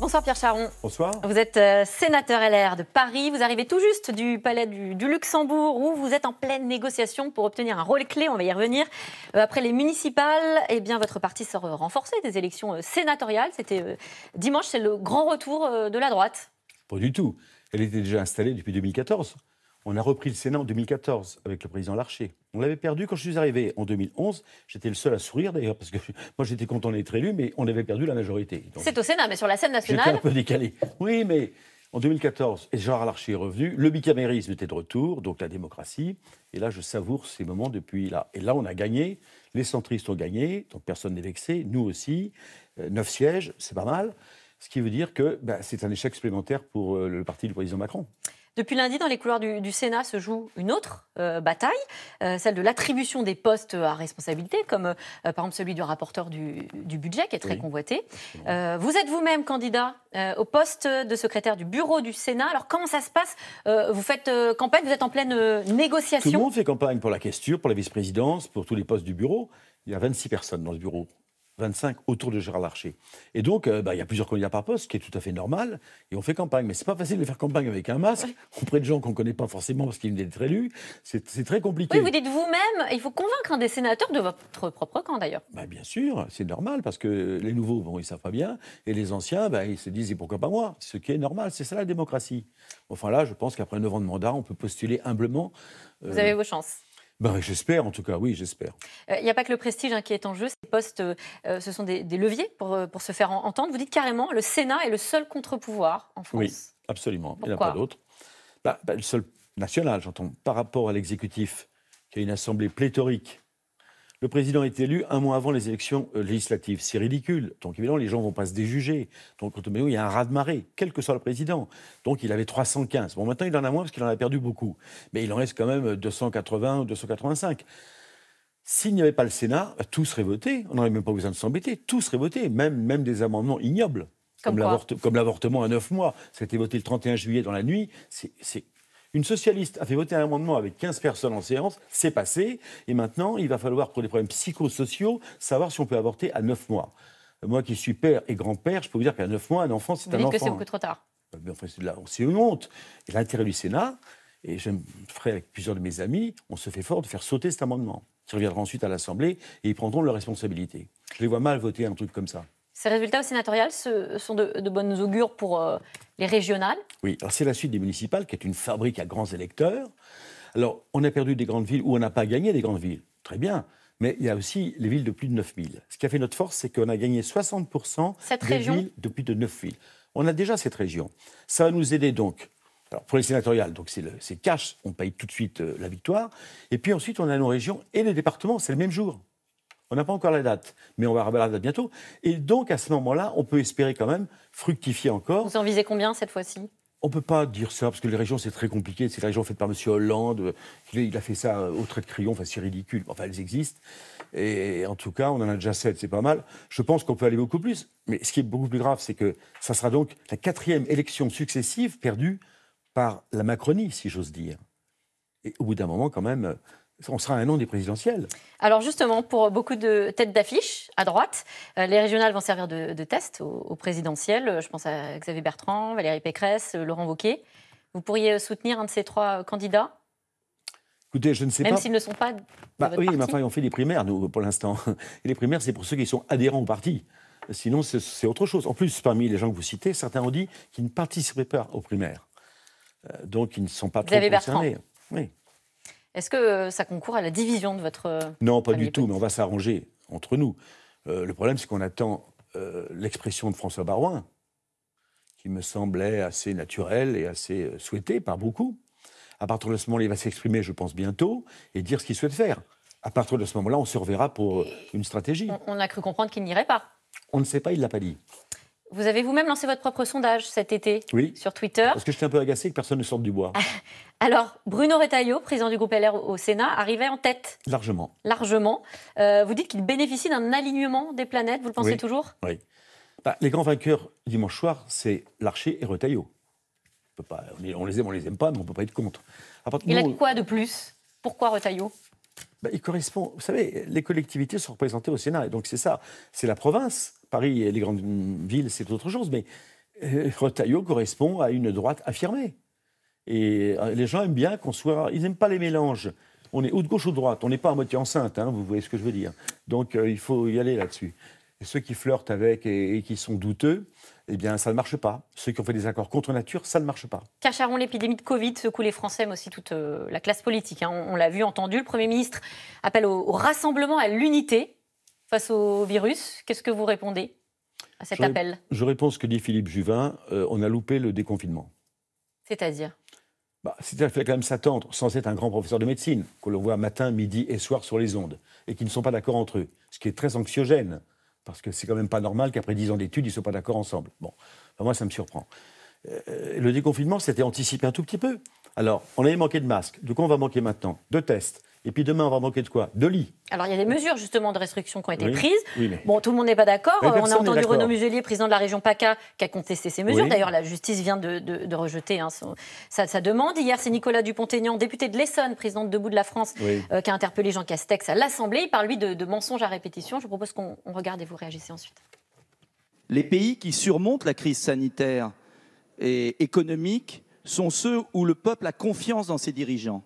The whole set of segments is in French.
Bonsoir Pierre Charon. Bonsoir. Vous êtes sénateur LR de Paris. Vous arrivez tout juste du palais du Luxembourg où vous êtes en pleine négociation pour obtenir un rôle clé. On va y revenir. Après les municipales, eh bien, votre parti sort renforcé des élections sénatoriales. C'était dimanche, c'est le grand retour de la droite. Pas du tout. Elle était déjà installée depuis 2014. On a repris le Sénat en 2014 avec le président Larcher. On l'avait perdu quand je suis arrivé en 2011. J'étais le seul à sourire d'ailleurs, parce que moi j'étais content d'être élu, mais on avait perdu la majorité. C'est au Sénat, mais sur la scène nationale... J'étais un peu décalé. Oui, mais en 2014, Gérard Larcher est revenu, le bicamérisme était de retour, donc la démocratie. Et là, je savoure ces moments depuis là. Et là, on a gagné, les centristes ont gagné, donc personne n'est vexé, nous aussi. 9 sièges, c'est pas mal. Ce qui veut dire que c'est un échec supplémentaire pour le parti du président Macron. Depuis lundi, dans les couloirs du Sénat se joue une autre bataille, celle de l'attribution des postes à responsabilité, comme par exemple celui du rapporteur du budget, qui est très convoité. Vous êtes vous-même candidat au poste de secrétaire du bureau du Sénat. Alors comment ça se passe? Vous faites campagne, vous êtes en pleine négociation. Tout le monde fait campagne pour la questure, pour la vice-présidence, pour tous les postes du bureau. Il y a 26 personnes dans le bureau. 25 autour de Gérard Larcher. Et donc, il y a plusieurs candidats par poste, ce qui est tout à fait normal, et on fait campagne. Mais c'est pas facile de faire campagne avec un masque, auprès de gens qu'on ne connaît pas forcément parce qu'ils viennent d'être élus. C'est très compliqué. Oui, vous dites vous-même, il faut convaincre un des sénateurs de votre propre camp, d'ailleurs. Bien sûr, c'est normal, parce que les nouveaux, ils ne savent pas bien, et les anciens, ils se disent, et pourquoi pas moi? Ce qui est normal, c'est ça la démocratie. Enfin là, je pense qu'après 9 ans de mandat, on peut postuler humblement. Vous avez vos chances. J'espère, en tout cas, oui, j'espère. Il n'y a pas que le prestige qui est en jeu. Ces postes, ce sont des leviers pour se faire entendre. Vous dites carrément, le Sénat est le seul contre-pouvoir en France. Oui, absolument. Pourquoi? Il n'y en a pas d'autre. Le seul national, j'entends, par rapport à l'exécutif, qui a une assemblée pléthorique. Le président est élu un mois avant les élections législatives. C'est ridicule. Donc, évidemment, les gens ne vont pas se déjuger. Donc, il y a un raz-de-marée, quel que soit le président. Donc, il avait 315. Bon, maintenant, il en a moins parce qu'il en a perdu beaucoup. Mais il en reste quand même 280 ou 285. S'il n'y avait pas le Sénat, tout serait voté. On n'aurait même pas besoin de s'embêter. Tout serait voté, même des amendements ignobles. Comme l'avortement à 9 mois. Ça a été voté le 31 juillet dans la nuit. Une socialiste a fait voter un amendement avec 15 personnes en séance, c'est passé, et maintenant, il va falloir, pour des problèmes psychosociaux, savoir si on peut avorter à 9 mois. Moi qui suis père et grand-père, je peux vous dire qu'à 9 mois, un enfant, c'est un enfant. Vous dites que c'est beaucoup trop tard. C'est une honte. Et l'intérêt du Sénat, et je ferai avec plusieurs de mes amis, on se fait fort de faire sauter cet amendement, qui reviendra ensuite à l'Assemblée, et ils prendront leurs responsabilités. Je les vois mal voter un truc comme ça. Ces résultats au sénatorial sont de bonnes augures pour les régionales? Oui, alors c'est la suite des municipales, qui est une fabrique à grands électeurs. Alors, on a perdu des grandes villes ou on n'a pas gagné des grandes villes. Très bien. Mais il y a aussi les villes de plus de 9000. Ce qui a fait notre force, c'est qu'on a gagné 60% des villes de plus de 9000. On a déjà cette région. Ça va nous aider donc. Alors, pour les sénatoriales, donc c'est cash, on paye tout de suite la victoire. Et puis ensuite, on a nos régions et les départements, c'est le même jour. On n'a pas encore la date, mais on va avoir la date bientôt. Et donc, à ce moment-là, on peut espérer quand même fructifier encore. Vous en visez combien cette fois-ci? On ne peut pas dire ça, parce que les régions, c'est très compliqué. C'est les régions faites par M. Hollande. Il a fait ça au trait de crayon. Enfin, c'est ridicule. Enfin, elles existent. Et en tout cas, on en a déjà 7, c'est pas mal. Je pense qu'on peut aller beaucoup plus. Mais ce qui est beaucoup plus grave, c'est que ça sera donc la 4e élection successive perdue par la Macronie, si j'ose dire. Et au bout d'un moment, quand même... on sera à un an des présidentielles. Alors justement, pour beaucoup de têtes d'affiche à droite, les régionales vont servir de test aux présidentielles. Je pense à Xavier Bertrand, Valérie Pécresse, Laurent Wauquiez. Vous pourriez soutenir un de ces 3 candidats? Écoutez, je ne sais pas. Même s'ils ne sont pas de votre oui, parti. mais enfin, on fait des primaires, nous, pour l'instant. Et les primaires, c'est pour ceux qui sont adhérents au parti. Sinon, c'est autre chose. En plus, parmi les gens que vous citez, certains ont dit qu'ils ne participeraient pas aux primaires. Donc, ils ne sont pas trop concernés. Bertrand. Oui. Est-ce que ça concourt à la division de votre... Non, pas du tout, mais on va s'arranger entre nous. Le problème, c'est qu'on attend l'expression de François Baroin, qui me semblait assez naturelle et assez souhaitée par beaucoup. À partir de ce moment-là, il va s'exprimer, je pense, bientôt, et dire ce qu'il souhaite faire. À partir de ce moment-là, on se reverra pour une stratégie. On a cru comprendre qu'il n'irait pas. On ne sait pas, il ne l'a pas dit. Vous avez vous-même lancé votre propre sondage cet été sur Twitter. Parce que j'étais un peu agacé que personne ne sorte du bois. Alors, Bruno Retailleau, président du groupe LR au Sénat, arrivait en tête. Largement. Vous dites qu'il bénéficie d'un alignement des planètes, vous le pensez toujours? Oui. Les grands vainqueurs dimanche soir, c'est Larcher et Retailleau. On les aime, on les aime pas, mais on ne peut pas être contre. Il a quoi de plus? Pourquoi Retailleau? Il correspond... Vous savez, les collectivités sont représentées au Sénat, et donc c'est ça. C'est la province. Paris et les grandes villes, c'est autre chose, mais Retailleau correspond à une droite affirmée. Et les gens aiment bien qu'on soit... Ils n'aiment pas les mélanges. On est ou de gauche ou de droite. On n'est pas à moitié enceinte, hein, vous voyez ce que je veux dire. Donc il faut y aller là-dessus. Et ceux qui flirtent avec et qui sont douteux, eh bien ça ne marche pas. Ceux qui ont fait des accords contre nature, ça ne marche pas. Pierre Charon, l'épidémie de Covid secoue les Français, mais aussi toute la classe politique. Hein. On l'a vu, entendu. Le Premier ministre appelle au rassemblement, à l'unité face au virus. Qu'est-ce que vous répondez à cet appel? Je réponds ce que dit Philippe Juvin. On a loupé le déconfinement. C'est-à-dire c'est-à-dire qu'il fallait quand même s'attendre, sans être un grand professeur de médecine, qu'on le voit matin, midi et soir sur les ondes, et qui ne sont pas d'accord entre eux, ce qui est très anxiogène, parce que c'est quand même pas normal qu'après 10 ans d'études, ils ne soient pas d'accord ensemble. Bon, moi, ça me surprend. Le déconfinement, c'était anticipé un tout petit peu. Alors, on avait manqué de masques. De quoi on va manquer maintenant? De tests. Et puis demain, on va manquer de quoi? De lits. Alors, il y a des mesures, justement, de restriction qui ont été prises. Oui, mais... Bon, tout le monde n'est pas d'accord. On a entendu Renaud Muselier, président de la région PACA, qui a contesté ces mesures. Oui. D'ailleurs, la justice vient de rejeter sa demande. Hier, c'est Nicolas Dupont-Aignan, député de l'Essonne, président de Debout de la France, qui a interpellé Jean Castex à l'Assemblée. Il parle, lui, de mensonges à répétition. Je vous propose qu'on regarde et vous réagissez ensuite. Les pays qui surmontent la crise sanitaire et économique sont ceux où le peuple a confiance dans ses dirigeants.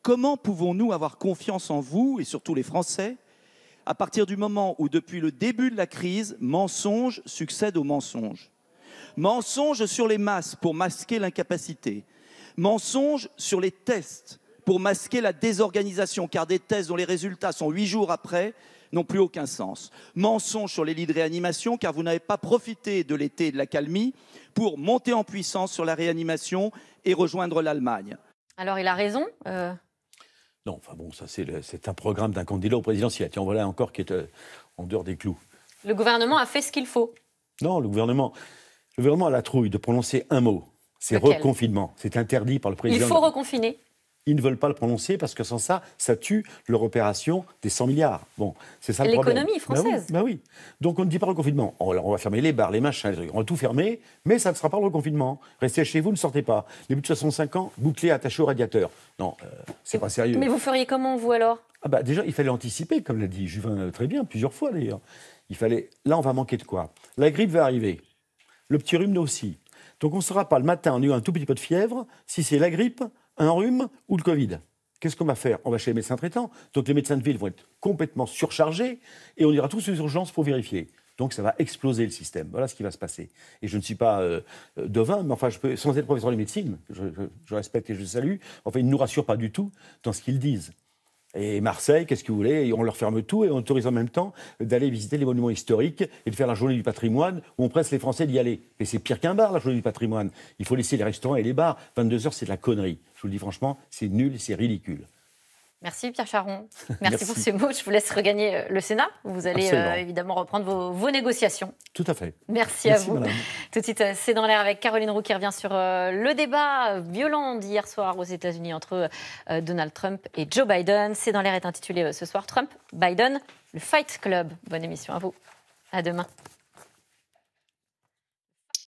Comment pouvons-nous avoir confiance en vous, et surtout les Français, à partir du moment où, depuis le début de la crise, mensonge succède au mensonge? Mensonge sur les masques pour masquer l'incapacité. Mensonge sur les tests pour masquer la désorganisation, car des tests dont les résultats sont 8 jours après n'ont plus aucun sens. Mensonge sur les lits de réanimation, car vous n'avez pas profité de l'été et de l'accalmie pour monter en puissance sur la réanimation et rejoindre l'Allemagne. Alors, il a raison Non, enfin bon, ça c'est un programme d'un candidat au présidentiel. Tiens, voilà encore qui est en dehors des clous. Le gouvernement a fait ce qu'il faut. Non, le gouvernement a la trouille de prononcer un mot. C'est reconfinement. C'est interdit par le président. Il faut reconfiner. Ils ne veulent pas le prononcer parce que sans ça, ça tue leur opération des 100 milliards. Bon, c'est ça le problème. L'économie française. Ben oui. Donc on ne dit pas reconfinement. On va fermer les bars, les machins, les trucs. On va tout fermer, mais ça ne sera pas le reconfinement. Restez chez vous, ne sortez pas. Les plus de 65 ans, bouclés, attachés au radiateur. Non, c'est pas sérieux. Mais vous feriez comment, vous, alors? Déjà, il fallait anticiper, comme l'a dit Juvin très bien, plusieurs fois d'ailleurs. Là, on va manquer de quoi? La grippe va arriver. Le petit rhume, nous aussi. Donc on ne saura pas le matin, en ayant un tout petit peu de fièvre, si c'est la grippe, un rhume ou le Covid. Qu'est-ce qu'on va faire? On va chez les médecins traitants. Donc les médecins de ville vont être complètement surchargés et on ira tous aux urgences pour vérifier. Donc ça va exploser le système. Voilà ce qui va se passer. Et je ne suis pas devin, mais enfin, sans être professeur de médecine, je respecte et je salue, enfin, ils ne nous rassurent pas du tout dans ce qu'ils disent. Et Marseille, qu'est-ce que vous voulez? On leur ferme tout et on autorise en même temps d'aller visiter les monuments historiques et de faire la journée du patrimoine où on presse les Français d'y aller. Mais c'est pire qu'un bar, la journée du patrimoine. Il faut laisser les restaurants et les bars. 22h, c'est de la connerie. Je vous le dis franchement, c'est nul, c'est ridicule. Merci Pierre Charon. Merci pour ces mots. Je vous laisse regagner le Sénat. Vous allez évidemment reprendre vos négociations. Tout à fait. Merci à vous. Madame. Tout de suite, c'est dans l'air avec Caroline Roux qui revient sur le débat violent d'hier soir aux États-Unis entre Donald Trump et Joe Biden. C'est dans l'air est intitulé ce soir Trump, Biden, le Fight Club. Bonne émission à vous. À demain.